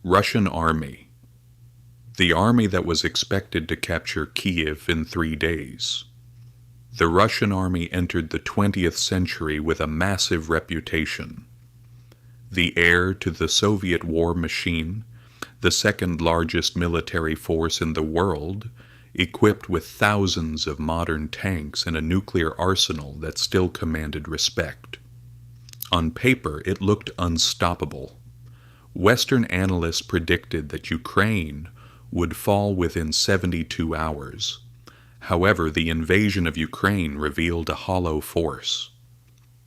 Russian army. The army that was expected to capture Kiev in 3 days. The Russian army entered the 20th century with a massive reputation. The heir to the Soviet war machine, the second largest military force in the world, equipped with thousands of modern tanks and a nuclear arsenal that still commanded respect. On paper, it looked unstoppable. Western analysts predicted that Ukraine would fall within 72 hours. However, the invasion of Ukraine revealed a hollow force.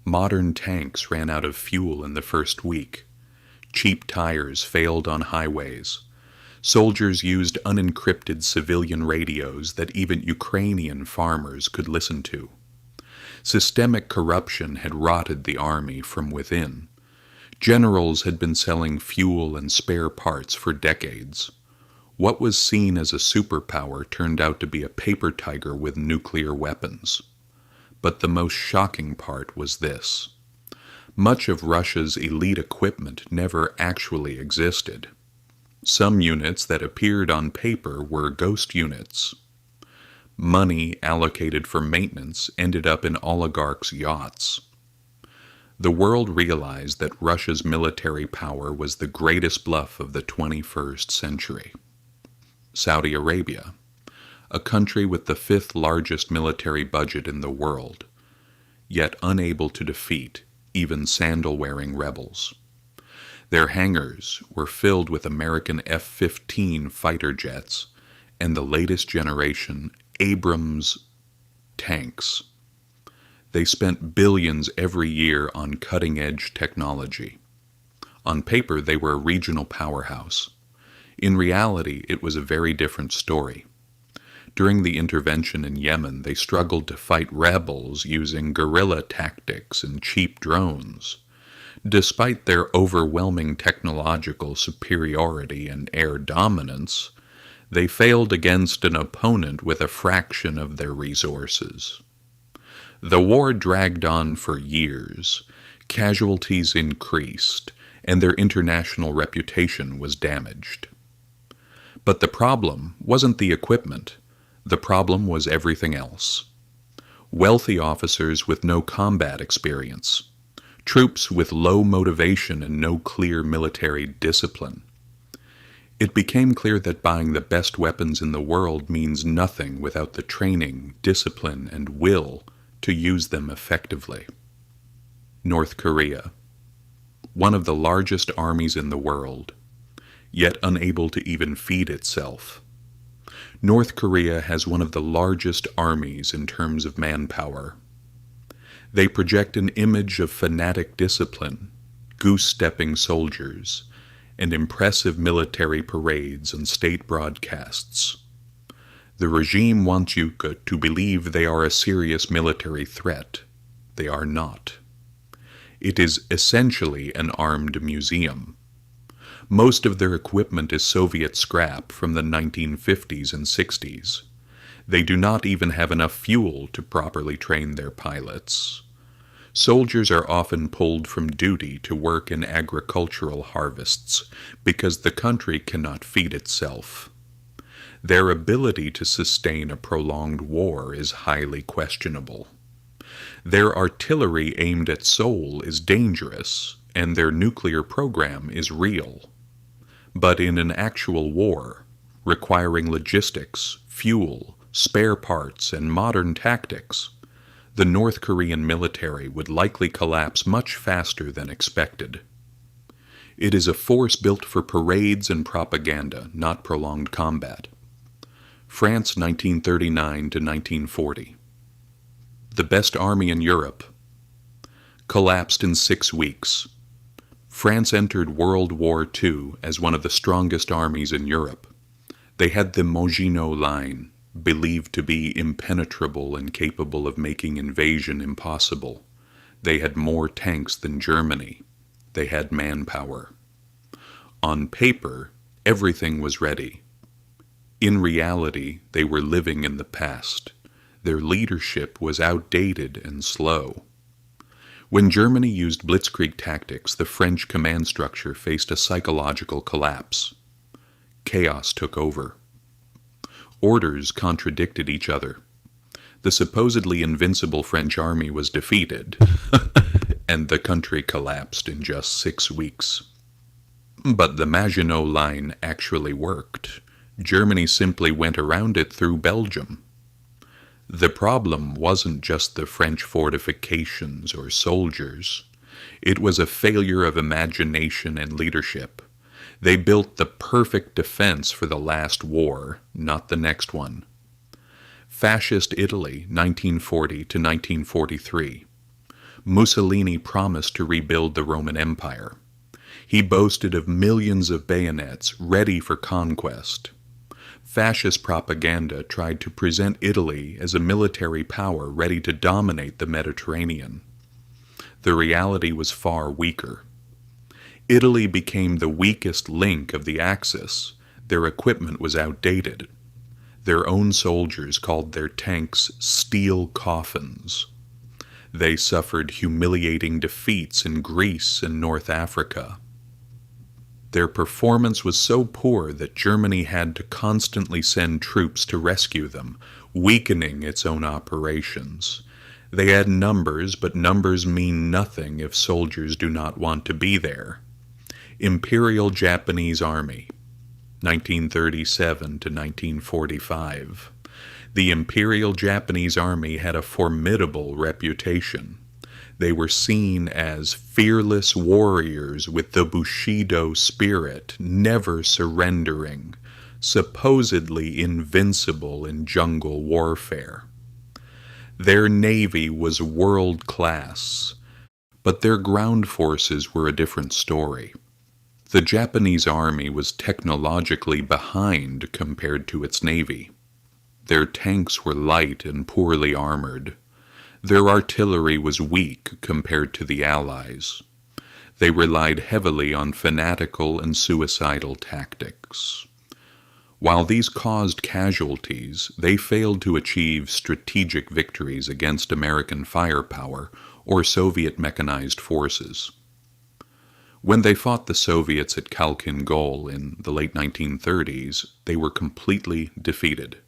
Modern tanks ran out of fuel in the first week. Cheap tires failed on highways. Soldiers used unencrypted civilian radios that even Ukrainian farmers could listen to. Systemic corruption had rotted the army from within. Generals had been selling fuel and spare parts for decades. What was seen as a superpower turned out to be a paper tiger with nuclear weapons. But the most shocking part was this. Much of Russia's elite equipment never actually existed. Some units that appeared on paper were ghost units. Money allocated for maintenance ended up in oligarchs' yachts. The world realized that Russia's military power was the greatest bluff of the 21st century. Saudi Arabia, a country with the 5th largest military budget in the world, yet unable to defeat even sandal-wearing rebels. Their hangars were filled with American F-15 fighter jets and the latest generation Abrams tanks. They spent billions every year on cutting-edge technology. On paper, they were a regional powerhouse. In reality, it was a very different story. During the intervention in Yemen, they struggled to fight rebels using guerrilla tactics and cheap drones. Despite their overwhelming technological superiority and air dominance, they failed against an opponent with a fraction of their resources. The war dragged on for years, casualties increased, and their international reputation was damaged. But the problem wasn't the equipment. The problem was everything else. Wealthy officers with no combat experience, troops with low motivation and no clear military discipline. It became clear that buying the best weapons in the world means nothing without the training, discipline, and will to use them effectively. North Korea, one of the largest armies in the world, yet unable to even feed itself. North Korea has one of the largest armies in terms of manpower. They project an image of fanatic discipline, goose-stepping soldiers, and impressive military parades and state broadcasts. The regime wants you to believe they are a serious military threat. They are not. It is essentially an armed museum. Most of their equipment is Soviet scrap from the 1950s and 60s. They do not even have enough fuel to properly train their pilots. Soldiers are often pulled from duty to work in agricultural harvests because the country cannot feed itself. Their ability to sustain a prolonged war is highly questionable. Their artillery aimed at Seoul is dangerous, and their nuclear program is real. But in an actual war, requiring logistics, fuel, spare parts, and modern tactics, the North Korean military would likely collapse much faster than expected. It is a force built for parades and propaganda, not prolonged combat. France 1939 to 1940. The best army in Europe. Collapsed in 6 weeks. France entered World War II as one of the strongest armies in Europe. They had the Maginot Line, believed to be impenetrable and capable of making invasion impossible. They had more tanks than Germany. They had manpower. On paper, everything was ready. In reality, they were living in the past. Their leadership was outdated and slow. When Germany used blitzkrieg tactics, the French command structure faced a psychological collapse. Chaos took over. Orders contradicted each other. The supposedly invincible French army was defeated, and the country collapsed in just 6 weeks. But the Maginot Line actually worked. Germany simply went around it through Belgium. The problem wasn't just the French fortifications or soldiers. It was a failure of imagination and leadership. They built the perfect defense for the last war, not the next one. Fascist Italy, 1940 to 1943. Mussolini promised to rebuild the Roman Empire. He boasted of millions of bayonets ready for conquest. Fascist propaganda tried to present Italy as a military power ready to dominate the Mediterranean. The reality was far weaker. Italy became the weakest link of the Axis. Their equipment was outdated. Their own soldiers called their tanks steel coffins. They suffered humiliating defeats in Greece and North Africa. Their performance was so poor that Germany had to constantly send troops to rescue them, weakening its own operations. They had numbers, but numbers mean nothing if soldiers do not want to be there. Imperial Japanese Army, 1937 to 1945. The Imperial Japanese Army had a formidable reputation. They were seen as fearless warriors with the Bushido spirit, never surrendering, supposedly invincible in jungle warfare. Their navy was world-class, but their ground forces were a different story. The Japanese army was technologically behind compared to its navy. Their tanks were light and poorly armored. Their artillery was weak compared to the Allies. They relied heavily on fanatical and suicidal tactics. While these caused casualties, they failed to achieve strategic victories against American firepower or Soviet mechanized forces. When they fought the Soviets at Khalkhin Gol in the late 1930s, they were completely defeated.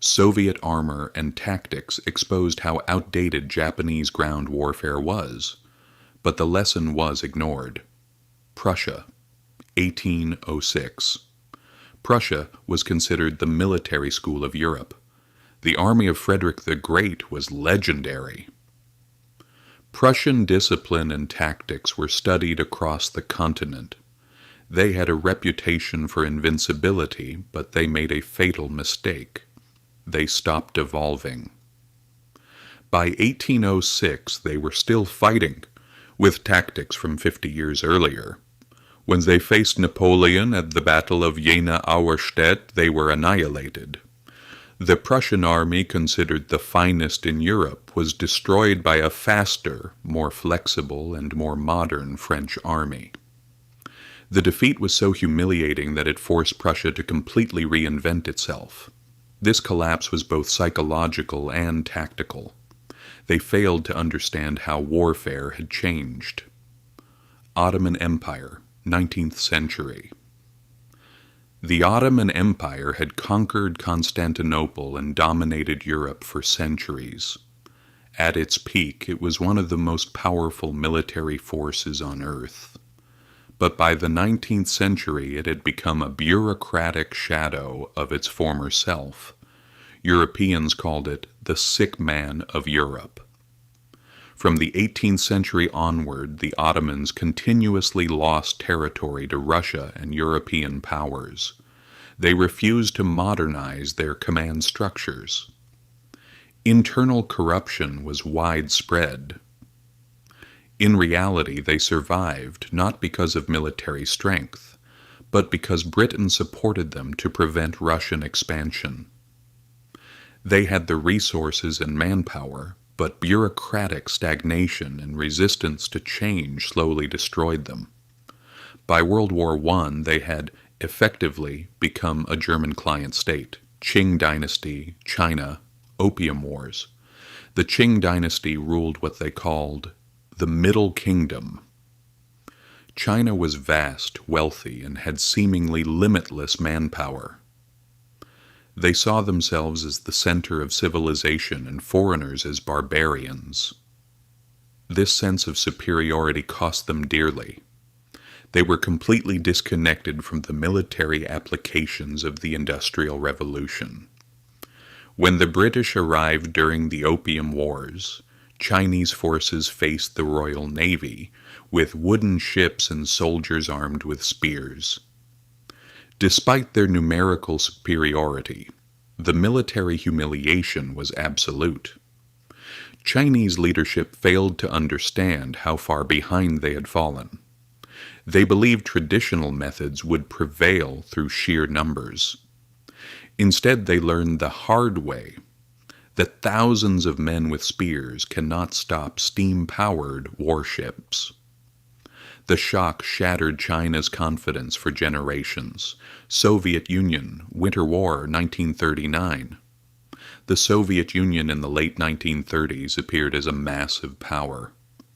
Soviet armor and tactics exposed how outdated Japanese ground warfare was, but the lesson was ignored. Prussia, 1806. Prussia was considered the military school of Europe. The army of Frederick the Great was legendary. Prussian discipline and tactics were studied across the continent. They had a reputation for invincibility, but they made a fatal mistake. They stopped evolving. By 1806, they were still fighting, with tactics from 50 years earlier. When they faced Napoleon at the Battle of Jena-Auerstedt, they were annihilated. The Prussian army, considered the finest in Europe, was destroyed by a faster, more flexible, and more modern French army. The defeat was so humiliating that it forced Prussia to completely reinvent itself. This collapse was both psychological and tactical. They failed to understand how warfare had changed. Ottoman Empire, 19th century. The Ottoman Empire had conquered Constantinople and dominated Europe for centuries. At its peak, it was one of the most powerful military forces on earth. But by the 19th century, it had become a bureaucratic shadow of its former self. Europeans called it the sick man of Europe. From the 18th century onward, the Ottomans continuously lost territory to Russia and European powers. They refused to modernize their command structures. Internal corruption was widespread. In reality, they survived not because of military strength, but because Britain supported them to prevent Russian expansion. They had the resources and manpower, but bureaucratic stagnation and resistance to change slowly destroyed them. By World War I, they had effectively become a German client state. Qing dynasty, China, Opium Wars. The Qing dynasty ruled what they called The Middle Kingdom. China was vast, wealthy, and had seemingly limitless manpower. They saw themselves as the center of civilization and foreigners as barbarians. This sense of superiority cost them dearly. They were completely disconnected from the military applications of the Industrial Revolution. When the British arrived during the Opium Wars, Chinese forces faced the Royal Navy with wooden ships and soldiers armed with spears. Despite their numerical superiority, the military humiliation was absolute. Chinese leadership failed to understand how far behind they had fallen. They believed traditional methods would prevail through sheer numbers. Instead, they learned the hard way that thousands of men with spears cannot stop steam-powered warships. The shock shattered China's confidence for generations. Soviet Union, Winter War, 1939. The Soviet Union in the late 1930s appeared as a massive power.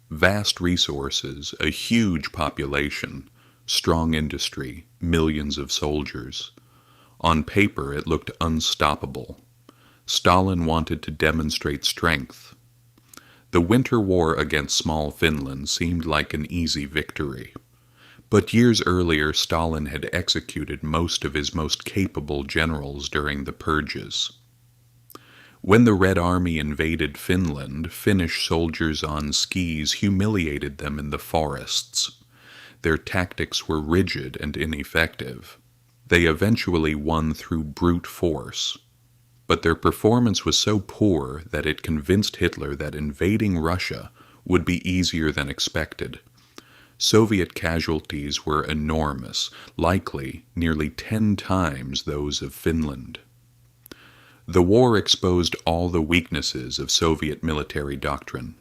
Vast resources, a huge population, strong industry, millions of soldiers. On paper, it looked unstoppable. Stalin wanted to demonstrate strength. The Winter War against small Finland seemed like an easy victory. But years earlier, Stalin had executed most of his most capable generals during the purges. When the Red Army invaded Finland, Finnish soldiers on skis humiliated them in the forests. Their tactics were rigid and ineffective. They eventually won through brute force. But their performance was so poor that it convinced Hitler that invading Russia would be easier than expected. Soviet casualties were enormous, likely nearly 10 times those of Finland. The war exposed all the weaknesses of Soviet military doctrine.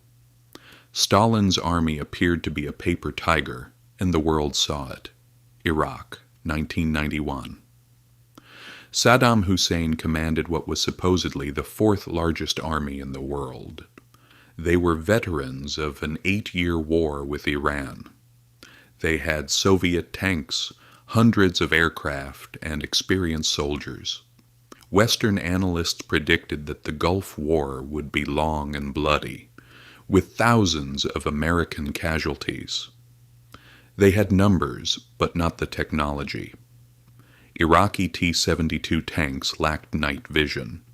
Stalin's army appeared to be a paper tiger, and the world saw it. Iraq, 1991. Saddam Hussein commanded what was supposedly the fourth largest army in the world. They were veterans of an 8-year war with Iran. They had Soviet tanks, hundreds of aircraft, and experienced soldiers. Western analysts predicted that the Gulf War would be long and bloody, with thousands of American casualties. They had numbers, but not the technology. Iraqi T-72 tanks lacked night vision.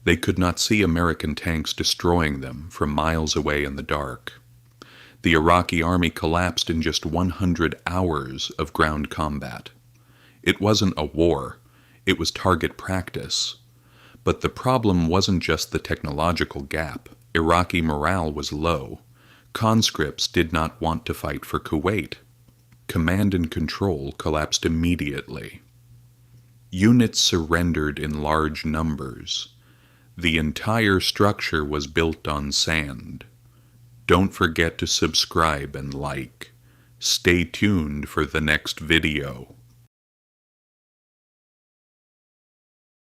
They could not see American tanks destroying them from miles away in the dark. The Iraqi army collapsed in just 100 hours of ground combat. It wasn't a war, it was target practice. But the problem wasn't just the technological gap. Iraqi morale was low. Conscripts did not want to fight for Kuwait. Command and control collapsed immediately. Units surrendered in large numbers. The entire structure was built on sand. Don't forget to subscribe and like. Stay tuned for the next video.